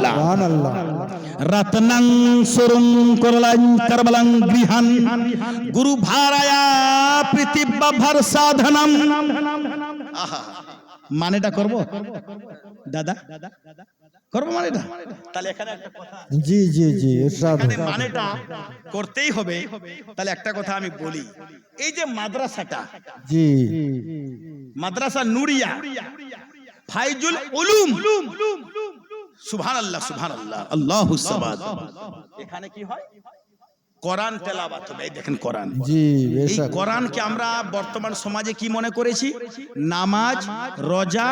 সুবহানাল্লাহ রত্নং সুরং করলাং করবলং গৃহান গুরু ভারায়া পৃথিব্য ভর সাধনম। আহা, মানেটা করব দাদা, করবো মানেটা? তাহলে এখানে একটা কথা, জি জি জি, এখানে মানেটা করতেই হবে। তাহলে একটা কথা আমি বলি, এই যে মাদ্রাসাটা, জি মাদ্রাসা নুরিয়া ফাইজুল উলুম, সুবহানাল্লাহ সুবহানাল্লাহ আল্লাহু সামাদ, এখানে কি হয়? কোরআন তেলাওয়াত হবে। এই দেখেন কোরআন, জি এই কোরআনকে আমরা বর্তমান সমাজে কি মনে করেছি? নামাজ, রোজা,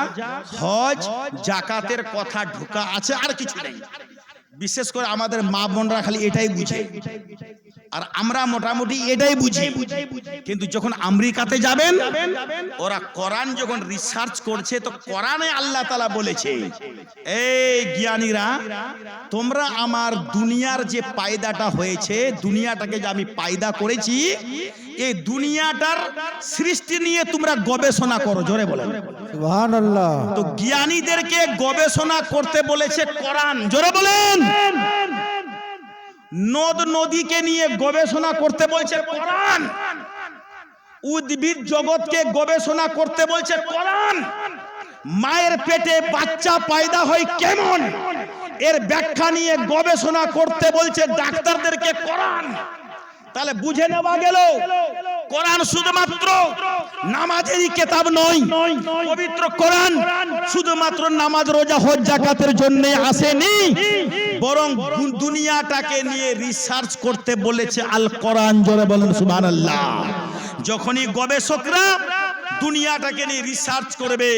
হজ, যাকাতের কথা ঢোকা আছে, আর কিছু নেই। বিশেষ করে আমাদের মা বোনরা খালি এটাই বুঝে, আর আমরা মোটামুটি এটাই বুঝি। কিন্তু যখন আমেরিকাতে যাবেন, ওরা কোরআন যখন রিসার্চ করছে, তো কোরআনে আল্লাহ তাআলা বলেছে, এই জ্ঞানীরা, তোমরা আমার দুনিয়ার যে পায়দাটা হয়েছে, দুনিয়াটাকে যে আমি পায়দা করেছি, এই দুনিয়াটার সৃষ্টি নিয়ে তোমরা গবেষণা করো। জোরে বলেন সুবহানাল্লাহ। তো জ্ঞানীদেরকে গবেষণা করতে বলেছে কোরআন। জোরে বলেন। নদ নদীকে নিয়ে গবেষণা করতে বলছে কোরআন। উদ্ভিদ জগৎকে গবেষণা করতে বলছে কোরআন। মায়ের পেটে বাচ্চা পয়দা হয় কেমন, এর ব্যাখ্যা নিয়ে গবেষণা করতে বলছে ডাক্তারদেরকে কোরআন। তাহলে বুঝে নেওয়া গেল, কোরআন শুধুমাত্র নামাজেরই কিতাব নয়। পবিত্র কোরআন শুধুমাত্র নামাজ, রোজা, হজ, যাকাতের জন্য আসেনি, বরং দুনিয়াটাকে নিয়ে রিসার্চ করতে বলেছে আল কোরআন। জোরে বলেন সুবহানাল্লাহ। যখনই গবেষকরা দুনিয়াটাকে নিয়ে রিসার্চ করবে,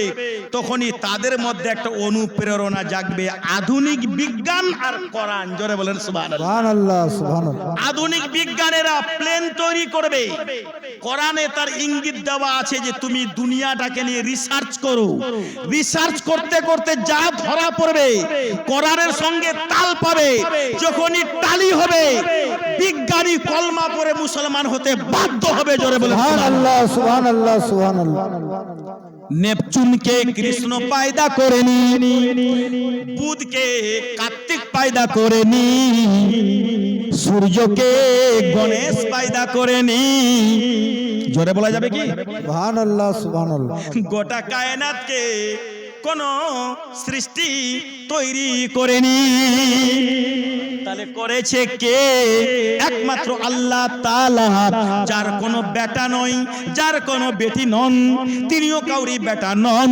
তখনই তাদের মধ্যে একটা অনুপ্রেরণা জাগবে, আধুনিক বিজ্ঞান আর কোরআন। জোরে বলেন সুবহানাল্লাহ সুবহানাল্লাহ। আধুনিক বিজ্ঞানেরা প্লেন তৈরি করবে, কোরআনে তার ইঙ্গিত দেওয়া আছে যে তুমি দুনিয়াটাকে নিয়ে রিসার্চ করো। রিসার্চ করতে করতে যা ধরা পড়বে, কোরআনের সঙ্গে তাল পাবে, যখনই টালি হবে, বিজ্ঞানী কলমা পড়ে মুসলমান হতে বাধ্য হবে। জোরে বলেন সুবহানাল্লাহ সুবহানাল্লাহ সুবহানাল্লাহ। নেপচুনকে কৃষ্ণ পায়দা করেনি, বুধকে কার্তিক পায়দা করেনি, সূর্যকে গণেশ পায়দা করেনি। জোরে বলা যাবে কি? সুবহানাল্লাহ সুবহানাল্লাহ। গোটা কায়নাতকে কোন সৃষ্টি তৈরি করেনি, তাহলে করেছে কে? একমাত্র আল্লাহ তাআলা, যার কোনো বেটা নয়, যার কোনো বেটি নন, তিনিও কাউরি বেটা নন,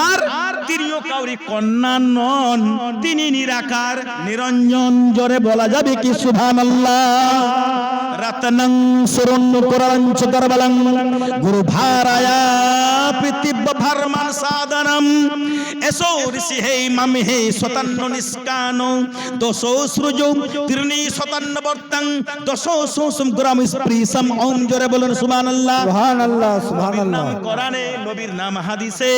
আর তিনিও কাউরি কন্যা নন, তিনি নিরাকার নিরঞ্জন। জোরে বলা যাবে কি সুবহানাল্লাহ। রত্নং সুরং কোরআন চকরবলং গুরু ভারায়া পৃথিব্য ভরমান সাধনম। এসো ঋষি হে মাম হে সতন্ন নিষ্কান দোষো সৃজ ত্রিনি সতন্ন বর্তং দোষো সুসম গ্রাম স্পৃশম ওম। জোরে বলেন সুবহানাল্লাহ সুবহানাল্লাহ সুবহানাল্লাহ। নাম কোরআনে, নবীর নাম হাদিসে,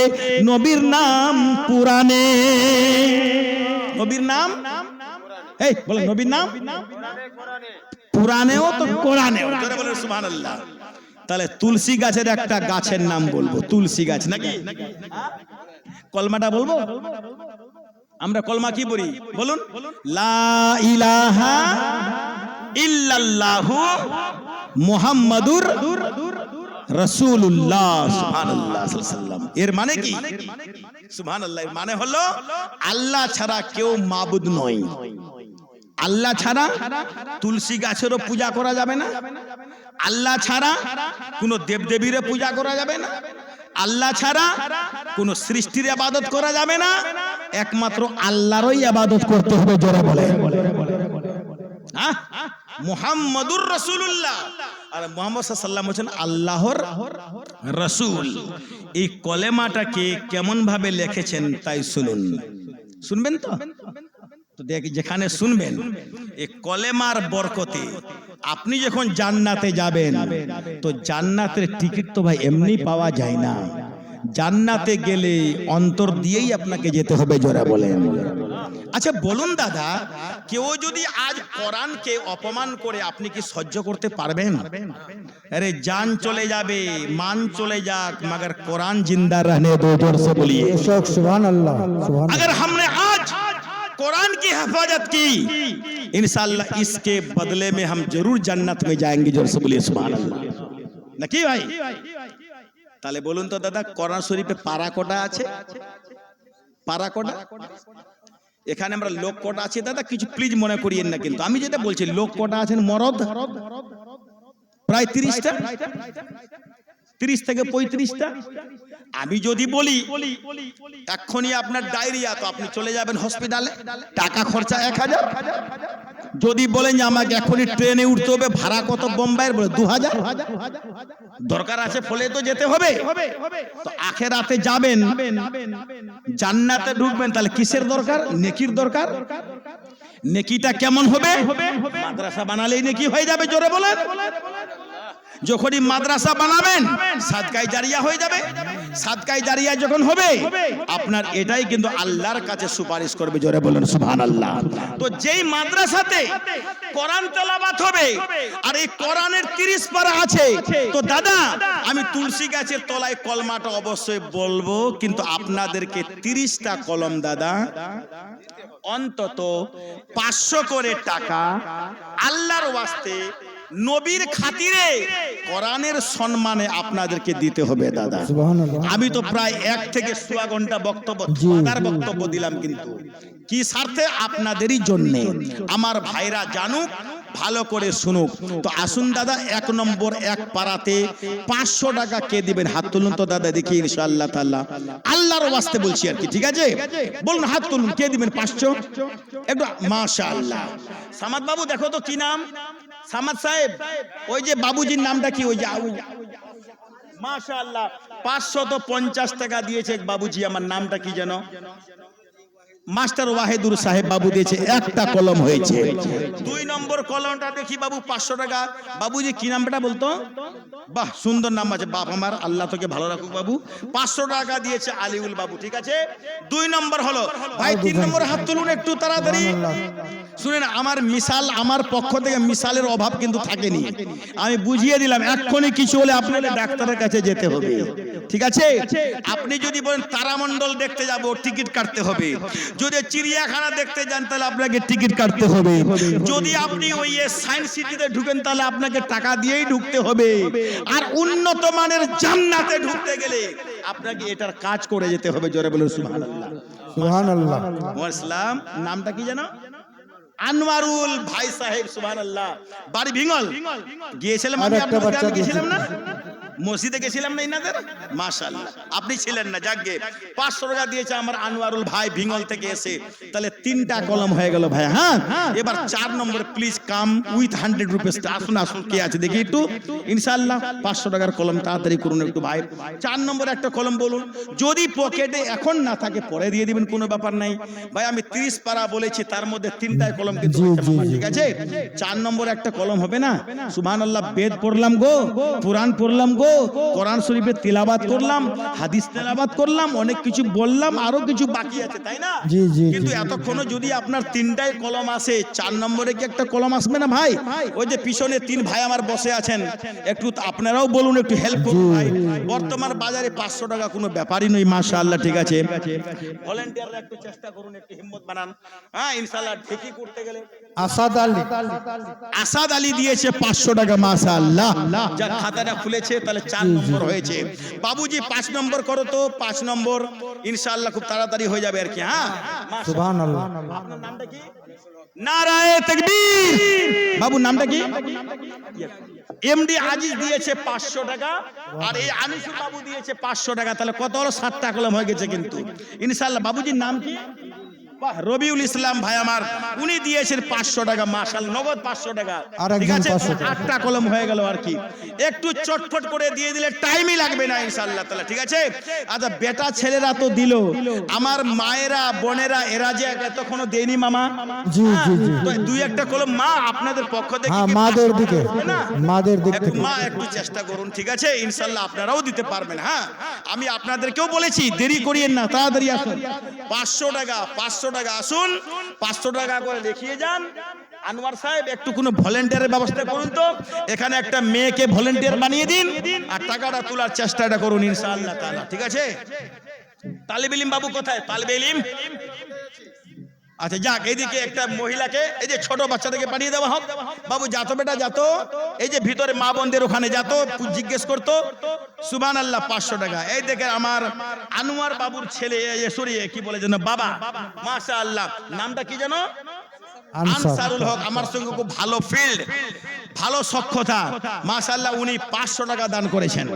নবীর নাম কুরআনে। নবীর নাম, এই বলেন নবীর নাম পুরাণেও তো কোরআনেও। জোরে বলেন সুবহানাল্লাহ। তাহলে তুলসী গাছের একটা গাছের নাম বলবো, তুলসী গাছ নাকি? কলমাটা বলবো আমরা? কলমা কি বলি বলুন? লা ইলাহা ইল্লাল্লাহু মুহাম্মাদুর রাসূলুল্লাহ সুবহানাল্লাহ সাল্লাল্লাহু। এর মানে কি? সুবহানাল্লাহ এর মানে হলো আল্লাহ ছাড়া কেউ মাবুদ নয়। আল্লাহ ছাড়া তুলসী গাছেরও পূজা করা যাবে না, আল্লাহ ছাড়া কোনো দেবদেবীর পূজা করা যাবে না, আল্লাহ ছাড়া কোনো সৃষ্টির ইবাদত করা যাবে না, একমাত্র আল্লাহরই ইবাদত করতে হবে। জোরে বলে মুহাম্মাদুর রাসূলুল্লাহ। আর মুহাম্মদ সাল্লাল্লাহু আলাইহি ওয়াসাল্লাম হচ্ছেন আল্লাহর রাসূল। এই কলেমাটাকে কেমন ভাবে লিখেছেন তাই শুনুন, শুনবেন তো? তো যেখানে শুনবেন এই কলেমার বরকতে আপনি যখন জান্নাতে যাবেন, তো জান্নাতের টিকিট তো ভাই এমনি পাওয়া যায় না, জান্নাতে গেলে অন্তর দিয়েই আপনাকে যেতে হবে। জোরে বলেন। আচ্ছা বলুন দাদা, কেউ যদি আজ কোরআনকে অপমান করে আপনি কি সহ্য করতে পারবেন? আরে জান চলে যাবে, মান চলে যাক, মगर কোরআন जिंदा रहने दो। जोर से बोलिए सुभान अल्लाह। अगर हमने आज कुरान की हिफाजत की, इंशाअल्लाह इसके बदले में हम जरूर जन्नत में जाएंगे। जोर से बोलिए सुभान अल्लाह। নাকি ভাই? তাহলে বলুন তো দাদা, কোরআন শরীফে পারা কটা আছে? পারা কটা? এখানে আমরা লোক কটা আছে দাদা? কিছু প্লিজ মনে করিয়েন না, কিন্তু আমি যেটা বলছি লোক কটা আছেন মরদ প্রায় 30টা, 30 থেকে 35টা। আমি যদি বলি এক্ষুনি আপনার ডায়রিয়া, তো আপনি চলে যাবেন হসপিটালে, টাকা খরচা 1000। যদি বলেন যে আমাকে এখনই ট্রেনে উঠতে হবে, ভাড়া কত বোম্বাইয়ের, বলে 2000। দরকার আছে ফলে তো যেতে হবে। তো আখেরাতে যাবেন, জান্নাতে ঢুকবেন, তাহলে কিসের দরকার? নেকির দরকার। নেকিটা কেমন হবে? মাদ্রাসা বানালেই নেকি হয়ে যাবে? জোরে বলেন। যখনই মাদ্রাসা বানাবেন সাদকায়ে জারিয়া হয়ে যাবে। সাদকায়ে জারিয়া যখন হবে আপনার এটাই কিন্তু আল্লাহর কাছে সুপারিশ করবে। জোরে বলেন সুবহানাল্লাহ। তো যেই মাদ্রাসাতে কোরআন তেলাওয়াত হবে আর এই কোরআনের 30 পারা আছে, তো দাদা আমি তুলসী গাছের তলায় কলমাটা অবশ্যই বলবো, কিন্তু আপনাদেরকে 30টা কলম দাদা অন্তত 500 করে টাকা আল্লাহর ওয়াস্তে নবীর খাতিরে কোরআনের সম্মানে আপনাদেরকে দিতে হবে দাদা। সুবহানাল্লাহ। আমি তো প্রায় 1 থেকে 1.25 ঘন্টা বক্তব্য দিলাম, কিন্তু কি স্বার্থে? আপনাদেরই জন্য। আমার ভাইরা জানুক, ভালো করে শুনুক। তো আসুন দাদা, 1 নম্বর 1 পারাতে 500 টাকা কে দিবেন? হাত তুলুন তো দাদা, দেখি ইনশাআল্লাহ তাআলা আল্লাহর ওয়াস্তে বলছি আর কি, ঠিক আছে? বলুন, হাত তুলুন, কে দিবেন 500? একটু মাশাআল্লাহ। সামাদ বাবু দেখো তো কি নাম? সামাদ সাহেব, ওই যে বাবুজির নামটা কি? ওই যে মাশাআল্লাহ 550 টাকা দিয়েছে বাবুজি। আমার নামটা কি যেন? মাস্টার ওয়াহিদুর সাহেব বাবু দিয়েছে, একটা কলম হয়েছে। 2 নম্বর কলমটা দেখি বাবু 500 টাকা। বাবুজি কি নামটা বলতো? বাহ, সুন্দর নাম আছে। বাপ আমার, আল্লাহ তোকে ভালো রাখুক বাবু। 500 টাকা দিয়েছে আলিউল বাবু, ঠিক আছে? 2 নম্বর হলো ভাই। 3 নম্বর হাত তুলুন একটু তাড়াতাড়ি। শুনেন, আমার মিসাল, আমার পক্ষ থেকে মিসালের অভাব কিন্তু থাকেনি। আমি বুঝিয়ে দিলাম, এক্ষুনি কিছু হলে আপনাকে ডাক্তারের কাছে যেতে হবে, ঠিক আছে? আপনি যদি বলেন তারামণ্ডল দেখতে যাব, টিকিট কাটতে হবে। যদি চিড়িয়াখানা দেখতে যান তাহলে আপনাকে টিকিট কাটতে হবে। যদি আপনি ওই সায়েন্স সিটিতে ঢুকেন তাহলে আপনাকে টাকা দিয়েই ঢুকতে হবে। আর উন্নত মানের জান্নাতে ঢুকতে গেলে আপনাকে এটার কাজ করে যেতে হবে। জোরে বলুন সুবহানাল্লাহ। সুবহানাল্লাহ। ইসলাম নামটা কি জানো? আনোয়ারুল ভাই সাহেব, সুবহানাল্লাহ। বাড়ি ভিঙ্গল। গিয়েছিলাম আমি, আপনাদের গিয়েছিলাম না? মসজিদে গেছিলাম না ইনাদের? মাশাআল্লাহ, আপনি ছিলেন না। যাকগে 500 টাকা দিয়েছে আমার আনোয়ারুল ভাই ভিঙ্গল থেকে এসে। তাহলে 3টা কলম হয়ে গেল ভাই। হ্যাঁ, এবার 4 নম্বর প্লিজ কাম উইথ 100 রুপিস। আসুন আসুন, কে আছে দেখি একটু ইনশাআল্লাহ। 500 টাকার কলম তাড়াতাড়ি করুন একটু ভাই। 4 নম্বর একটা কলম বলুন। যদি পকেটে এখন না থাকে পরে দিয়ে দিবেন, কোনো ব্যাপার নাই ভাই। আমি 30 পারা বলেছি, তার মধ্যে 3টায় কলম কিন্তু ঠিক আছে? 4 নম্বর একটা কলম হবে না? সুবহানাল্লাহ। বেদ পড়লাম গো, কুরআন পড়লাম গো, কোরআন শরীফে তিলাওয়াত করলাম, হাদিস তিলাওয়াত করলাম, অনেক কিছু বললাম, আরো কিছু বাকি আছে, তাই না? কিন্তু এতক্ষণে যদি আপনার 3টায় কলম আসে, 4 নম্বরে কি একটা কলম আসবে না ভাই? ওই যে পিছনে 3 ভাই আমার বসে আছেন, একটু আপনারাও বলুন, একটু হেল্প করুন ভাই। বর্তমান বাজারে 500 টাকা কোনো ব্যাপারই নয়। মাশাআল্লাহ, ঠিক আছে? ভলান্টিয়াররা একটু চেষ্টা করুন, একটু হিম্মত বানান। হ্যাঁ ইনশাআল্লাহ। ঢেকি করতে গেলে আসাদ আলী দিয়েছে 500 টাকা। মাশাআল্লাহ, যার খাতাটা খুলেছে তাহলে 4 নম্বর হয়েছে। বাবুজি 5 নম্বর করো তো। 5 নম্বর ইনশাআল্লাহ খুব তাড়াতাড়ি হয়ে যাবে আর কি। হ্যাঁ, সুবহানাল্লাহ। আপনার নামটা কি? নারায়ে তাকবীর। বাবু নামটা কি? এমডি আজিজ দিয়েছে 500 টাকা, আর এই আনিসুর বাবু দিয়েছে 500 টাকা। তাহলে কত হলো? 7টা কলম হয়ে গেছে কিন্তু ইনশাআল্লাহ। বাবুজির নাম কি? রবিউল ইসলাম ভাই আমার, উনি দিয়েছেন 500 টাকা। মাশাআল্লাহ, নগদ 500 টাকা, ঠিক আছে? 8টা কলম হয়ে গেল আর কি। একটু চটফট করে দিয়ে দিলে টাইমই লাগবে না ইনশাআল্লাহ তাআলা, ঠিক আছে? আচ্ছা, বেটা ছেলেরা তো দিল, আমার মায়েরা বোনেরা এরা যে এতক্ষণও দেয়নি মামা। জি জি জি। তো 2-1টা কলম মা আপনাদের পক্ষ থেকে, হ্যাঁ, মাদের দিকে, মাদের দিক থেকে মা একটু চেষ্টা করুন, ঠিক আছে? ইনশাআল্লাহ আপনারাও দিতে পারবেন। হ্যাঁ, আমি আপনাদেরকেও বলেছি দেরি করিয়েন না, তাড়াতাড়ি আসুন। 500 টাকা, 500 টাকা আসুন। 500 টাকা করে দেখিয়ে যান। আনোয়ার সাহেব একটু কোনো ভলান্টিয়ারের ব্যবস্থা করুন তো। এখানে একটা মেয়েকে ভলান্টিয়ার বানিয়ে দিন আর টাকাটা তোলার চেষ্টাটা করুন ইনশাআল্লাহ তাআলা, ঠিক আছে? তালিব ইলম বাবু কোথায়? তালিব ইলম আচ্ছা যাক, এইদিকে একটা মহিলাকে এই যে ছোট বাচ্চাদেরকে পাঠিয়ে দেওয়া হোক। বাবু যাতো বেটা যাতো, এই যে ভিতরে মা বোনদের ওখানে যাতো, জিজ্ঞেস করতো। সুবহানাল্লাহ, 500 টাকা। এই দেখে আমার আনোয়ার বাবুর ছেলে, সরি কি বলে যেন বাবা, মাশাআল্লাহ, নামটা কি যেন, আনসারুল হক। আমার সঙ্গে খুব ভালো ফিল্ড, ভালো সক্ষতা, মাশাআল্লাহ। উনি 500 টাকা দান করেছেন।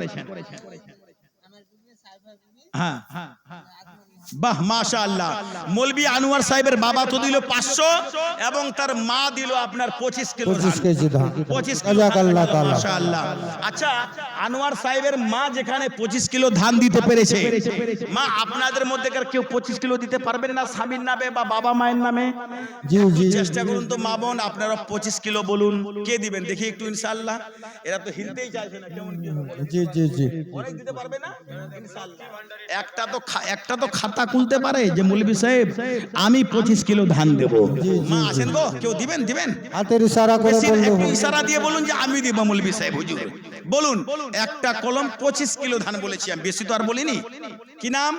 হ্যাঁ, বাহ মাশাআল্লাহ। মৌলভী আনোয়ার সাহেবের বাবা তো দিল 500 এবং তার মা দিল আপনার 25 কিলো 25 কেজি ধান। 25 কিলো জাযাকাল্লাহ তাআলা। মাশাআল্লাহ। আচ্ছা, আনোয়ার সাহেবের মা যেখানে 25 কিলো ধান দিতে পেরেছে, মা আপনাদের মধ্যে কেউ 25 কিলো দিতে পারবেন না স্বামীর নামে বা বাবা মায়ের নামে? জি জি চেষ্টা করুন তো মা বোন, আপনারা 25 কিলো বলুন, কে দিবেন দেখি একটু ইনশাআল্লাহ। এরা তো হিলতেই চাইছে না, কেমন কি হবে? জি জি জি অনেক দিতে পারবে না ইনশাআল্লাহ। একটা তো খাতা খুলতে পারে যে মৌলভী সাহেব আমি 25 কিলো ধান দেব। মা আছেন গো, কেউ দিবেন? হাতের ইশারা করে বেশি বললে একটু হবে। ইশারা দিয়ে বলুন যে আমি দিব মৌলভী সাহেব হুজুর। বলুন একটা কলম 25 কিলো ধান বলেছি আমি, বেশি তো আর বলিনি। কি নাম?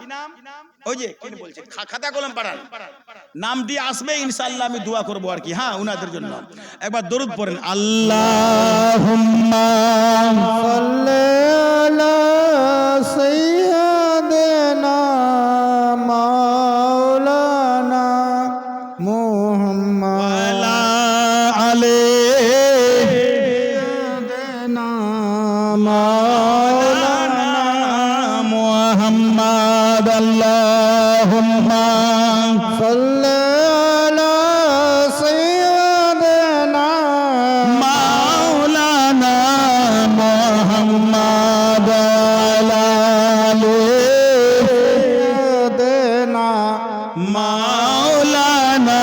ওই যে কি বলছে, খাতা কলম পাঠান, নাম দিয়ে আসবে ইনশাআল্লাহ, আমি দোয়া করব আর কি। হ্যাঁ, উনাদের জন্য একবার দরুদ পড়েন। আল্লাহুম্মা সাল্লি আলা সাইয়্যিদিনা মাওলানা মুহাম্মদ সাইয়্যিদিনা মাওলানা মুহাম্মদ আল্লাহুম্মা সাল্লি আলা সাইয়্যিদিনা মাওলানা মুহাম্মদ সাইয়্যিদিনা মাওলানা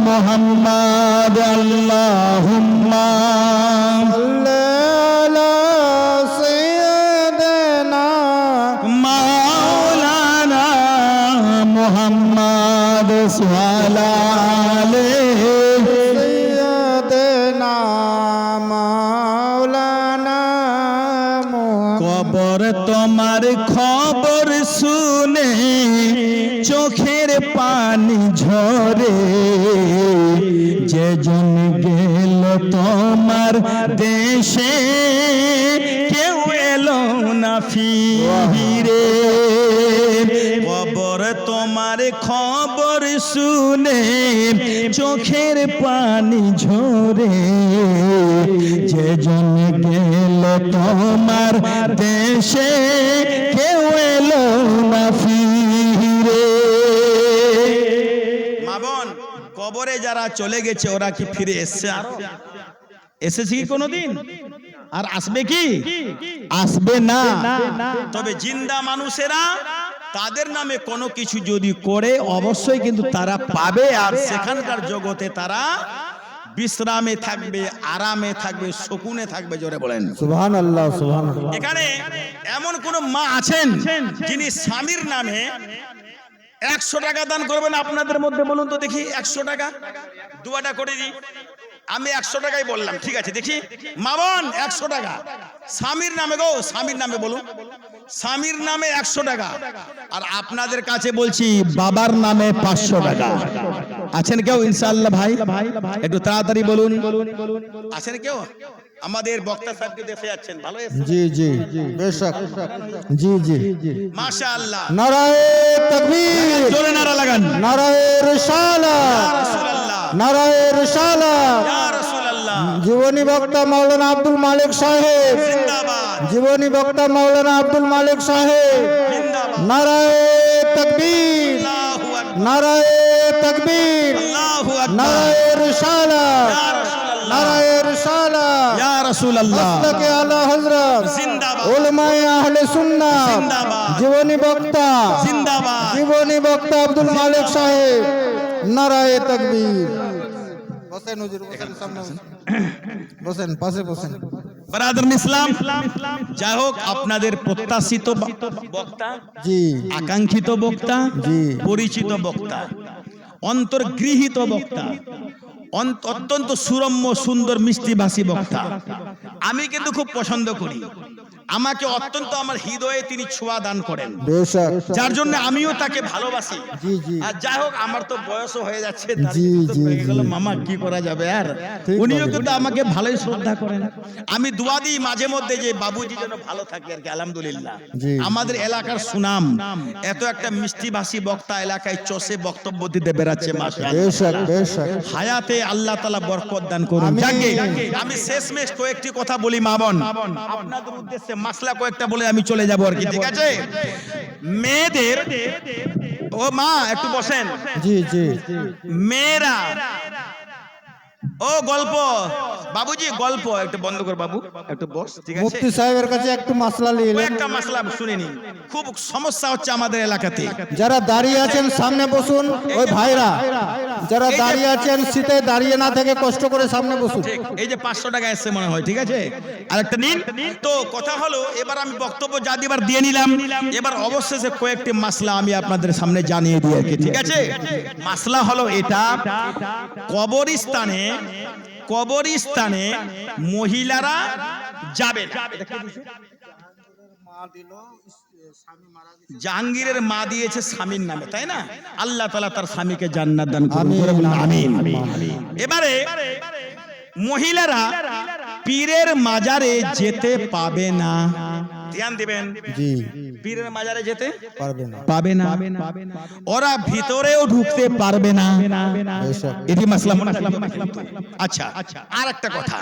মুহাম্মদ আল্লাহুম্মা সাল্লি আলা সাইয়্যিদিনা মাওলানা মুহাম্মদ সাল্লাল্লাহু সাইয়্যিদিনা মাওলানা কবর তোমার খবর শুনে চোখের পানি ঝরে, যেজন গেল তোমার দেশে কেউ এলো না ফিরে। কবর তোমার খবর শুনে চোখের পানি ঝরে, যেজন গেল তোমার দেশে কেউ এলো না ফিরে। মা বোন, কবরে যারা চলে গেছে ওরা কি ফিরে এসছে? আর এসেছে কি কোনোদিন? আর আসবে কি? আসবে না। তবে জিন্দা মানুষেরা তাদের নামে কোনো কিছু যদি করে অবশ্যই কিন্তু তারা পাবে, আর সেখানকার জগতে তারা বিশ্রামে থাকবে, আরামে থাকবে, সুকুনে থাকবে। জোরে বলেন সুবহানাল্লাহ সুবহানাল্লাহ। এখানে এমন কোন মা আছেন যিনি স্বামীর নামে 100 টাকা দান করবেন? আপনাদের মধ্যে বলুন তো দেখি, 100 টাকা দুয়াটা করে দিই। আমি 100 টাকাই বললাম, ঠিক আছে। দেখি মা বোন, 100 টাকা স্বামীর নামে গো, স্বামীর নামে বলুন। স্বামীর নামে 100 টাকা। আর আপনাদের কাছে বলছি বাবার নামে 500 টাকা। আছেন কেউ ইনশাআল্লাহ? ভাই একটু তাড়াতাড়ি বলুন, আছেন কেউ? আমাদের বক্তা সাহেবকে দেখে যাচ্ছেন, ভালো আছেন? জি জি বেশক। জি জি মাশাআল্লাহ। নারায়ে তাকবীর, জোরে নারা লাগান। নারায়ে রিসালাত, ইয়া রাসূলুল্লাহ, নারায়ে রিসালাত। ইয়া রাসূলুল্লাহ, জীবনী বক্তা মাওলানা আব্দুল মালিক সাহেব জিন্দাবাদ, জীবনী বক্তা মাওলানা আব্দুল মালিক সাহেব। জিন্দাবাদ। নারায়ে তাকবীর, আল্লাহু আকবার, নারায়ে তাকবীর, আল্লাহু আকবার, নারায়ে রিসালাত, ইয়া রাসূলুল্লাহ, নারায়ে রিসালাত। ইয়া রাসূলুল্লাহ, মাসলাকে আলা হযরত জিন্দাবাদ, উলামায়ে আহলে সুন্নাহ, জিন্দাবাদ, জীবনী বক্তা জিন্দাবাদ। জীবনী বক্তা আব্দুল মালিক সাহেব। নারায়ে তাকবীর। বসেন হুজুর, বসেন, সামনে বসেন, পাশে বসেন। ব্রাদার ইসলাম, যাই হোক আপনাদের প্রত্যাশিত বক্তা, জি আকাঙ্ক্ষিত বক্তা, জি পরিচিত বক্তা, অন্তর্গৃহীত বক্তা, অত্যন্ত সুরম্য সুন্দর মিষ্টিভাষী বক্তা। আমি কিন্তু খুব পছন্দ করি। আমাকে অত্যন্ত আমার হৃদয়ে তিনি ছোঁয়া দান করেন, বেশক যার জন্য আমিও তাকে ভালোবাসি। জি জি আর যাই হোক, আমার তো বয়সও হয়ে যাচ্ছে, জি, জি, জি। মামা কি করা যাবে আর। ঠিক উনিও বলেছেন। কিন্তু আমাকে ভালোই শ্রদ্ধা করেন। আমি দোয়া দিই মাঝে মধ্যে যে বাবুজি যেন ভালো থাকে আর কি, আলহামদুলিল্লাহ। জি। আমাদের এলাকার সুনাম, এত একটা মিষ্টিভাষী বক্তা এলাকায় চষে বক্তব্য দিতে বেড়াচ্ছে, মাশাআল্লাহ। বেশক বেশক হায়াতে আল্লাহ তাআলা বরকত দান করুন। আমিন। যাকে আমি শেষমেশ কয়েকটি কথা বলি মা বোন, আপনাদের উদ্দেশ্যে মাসলা কয়েকটা বলে আমি চলে যাব আর কি, ঠিক আছে? মেয়েদের, ও মা একটু বসেন, জি জি মেয়েরা, ও গল্প বাবুজি, গল্প একটু বন্ধ কর বাবু, একটু বস, ঠিক আছে? মুফতি সাহেবের কাছে একটু মাসলা নিয়ে এলেন। একটা মাসলা শুনে নিন। খুব সমস্যা হচ্ছে আমাদের এলাকাতে। যারা দাঁড়িয়ে আছেন সামনে বসুন, ওই ভাইরা যারা দাঁড়িয়ে আছেন শীতে দাঁড়িয়ে না থেকে কষ্ট করে সামনে বসুন। ঠিক, এই যে 500 টাকা এসছে মনে হয়, ঠিক আছে? আর একটা নিন। তো কথা হলো, এবার আমি বক্তব্য যা দিবার দিয়ে নিলাম, এবার অবশেষে কয়েকটি মাসলা আমি আপনাদের সামনে জানিয়ে দিই আর কি, ঠিক আছে? মাসলা হলো এটা, কবরস্থানে মহিলারা যাবে না। জাহাঙ্গীরের মা দিয়েছে স্বামীর নামে, তাই না? আল্লাহ তাআলা তার স্বামীকে জান্নাত দান করুন, আমিন, করে বলুন আমিন। আমিন। এবারে মহিলারা পীরের মাজারে যেতে পাবে না, ধ্যান দিবেন। জি পীরের মাজারে যেতে পারবে না। পাবে না, ওরা ভিতরেও ঢুকতে পারবে না। বেশক এটি মাসলা মনে রাখলাম। আচ্ছা, আর একটা কথা,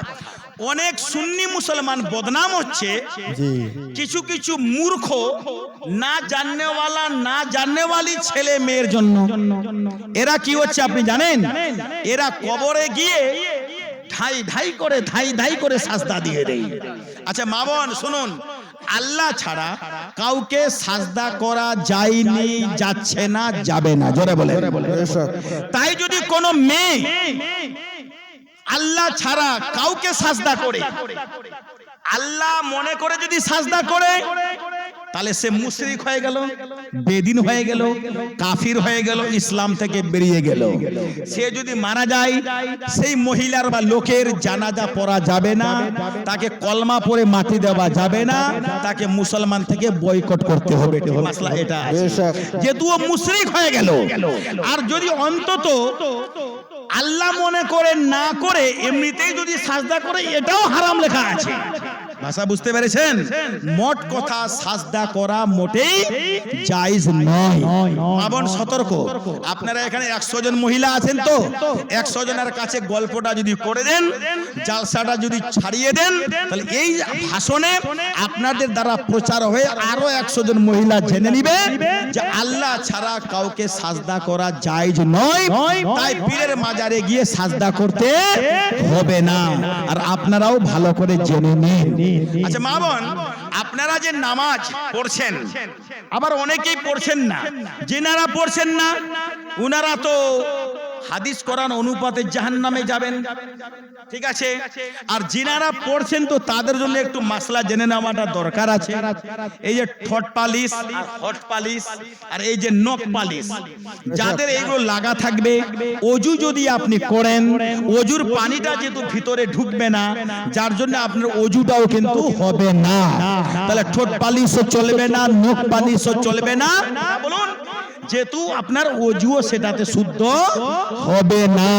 অনেক সুন্নি মুসলমান বদনাম হচ্ছে জি কিছু কিছু মূর্খ না জাননেওয়ালা না জাননেওয়ালি ছেলে মেয়ের জন্য। এরা কি হচ্ছে আপনি জানেন? এরা কবরে গিয়ে ধাই ধাই করে সাজদা দিয়ে দেয়। আচ্ছা মা বোন শুনুন, আল্লাহ ছাড়া কাউকে সাজদা করা যায়নি, যাচ্ছে না, যাবে না, জোরে বলে। বেশক তাই যদি কোনো মেয়ে আল্লাহ ছাড়া কাউকে সাজদা করে, আল্লাহ মনে করে যদি সাজদা করে, তাহলে সে মুশরিক হয়ে গেল, বেদিন হয়ে গেল, কাফির হয়ে গেল, ইসলাম থেকে বেরিয়ে গেল। সে যদি মারা যায়, সেই মহিলার বা লোকের জানাজা পড়া যাবে না, তাকে কলমা পড়ে মাটি দেওয়া যাবে না, তাকে মুসলমান থেকে বয়কট করতে হবে। মাসলা এটা আছে। বেশক যেহেতু ও মুশরিক হয়ে গেল, আর যদি অন্তত আল্লাহ মনে করে না করে এমনিতেই যদি সাজদা করে, এটাও হারাম লেখা আছে। ভাষা বুঝতে পেরেছেন? মোট কথা, সাজদা করা মোটেই জায়েজ নয়। মাবন সতর্ক, আপনারা এখানে 100 জন মহিলা আছেন, তো 100 জনের কাছে গল্পটা যদি করে দেন, জালসাটা যদি ছাড়িয়ে দেন, তাহলে এই ভাষণে আপনাদের দ্বারা প্রচার হয়ে আরো 100 জন মহিলা জেনে নিবে যে আল্লাহ ছাড়া কাউকে সাজদা করা জায়েজ নয়, তাই পীরের মাজারে গিয়ে সাজদা করতে হবে না। আর আপনারাও ভালো করে জেনে নিন। আচ্ছা মা বোন, আপনারা যে নামাজ পড়ছেন, আবার অনেকেই পড়ছেন না। যিনারা পড়ছেন না, উনারা তো হাদিস কোরআন অনুপাতে জাহান্নামে যাবেন, ঠিক আছে? আর যিনারা পড়ছেন, তো তাদের জন্য একটু মাসলা জেনে নেওয়াটা দরকার আছে। এই যে ঠোঁট পালিশ আর হট পালিশ আর এই যে নখ পালিশ, যাদের এইগুলো লাগা থাকবে, অজু যদি আপনি করেন, অজুর পানিটা যেহেতু ভিতরে ঢুকবে না, যার জন্য আপনার অজুটাও কিন্তু হবে না। তাহলে ঠোঁট পালিশও চলবে না, নখ পালিশও চলবে না, বলুন, যেহেতু আপনার অজুও সেটাতে শুদ্ধ হবে না।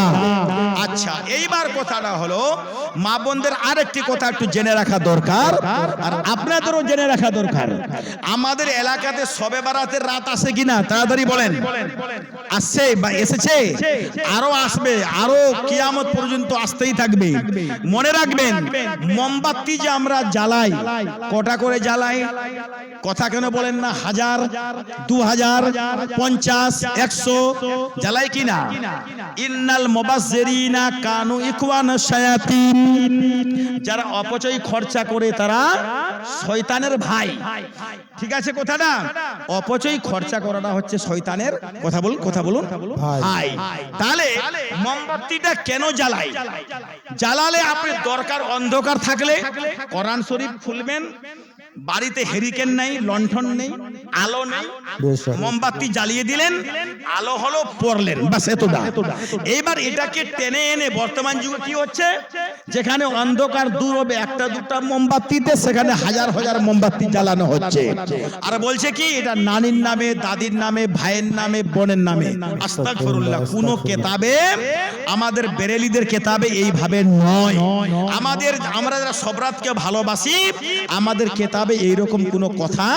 আচ্ছা, এইবার কথাটা হলো, মা বোনদের আরেকটি কথা একটু জেনে রাখা দরকার, আর আপনাদেরও জেনে রাখা দরকার। আমাদের এলাকাতে শবে বারাতের রাত আসে কিনা তাড়াতাড়ি বলেন। আসছে বা এসেছে, আরো আসবে, আরো কিয়ামত পর্যন্ত আসতেই থাকবে। মনে রাখবেন, মোমবাতি যে আমরা জ্বালাই, কটা করে জ্বালাই? কথা কেন বলেন না? 1000, 2000, 50, 100 জ্বালাই কিনা? ইন্নাল মুবাজ্জিরিনা কানু ইখওয়ানা শায়াতিন। যারা অপচয় খরচা করে তারা শয়তানের ভাই, ঠিক আছে কথাটা? অপচয় খরচা করাটা হচ্ছে শয়তানের, কথা বলুন ভাই। তাহলে মোমবাতিটা কেন জ্বালাই? জ্বালালে আপনি দরকার, অন্ধকার থাকলে কোরআন শরীফ খুলবেন, বাড়িতে হেরিকেন নেই, লণ্ঠন নেই, আলো নেই, বেশ। মোমবাতি জ্বালিয়ে দিলেন, আলো হলো, পড়লেন, বাস এতটা। এইবার এটাকে টেনে এনে বর্তমান যুগে কি হচ্ছে, যেখানে অন্ধকার দূর হবে একটা দুটা মোমবাতিতে, সেখানে হাজার হাজার মোমবাতি জ্বালানো হচ্ছে। আর বলছে কি এটা নানির নামে, দাদির নামে, ভাইয়ের নামে, বোনের নামে। আস্তাগফিরুল্লাহ। কোন কেতাবে, আমাদের বেরেলিদের কেতাবে এইভাবে নয়। আমরা যারা সবরাতকে ভালোবাসি, আমাদের কেতাবে এইরকম কোনো কথা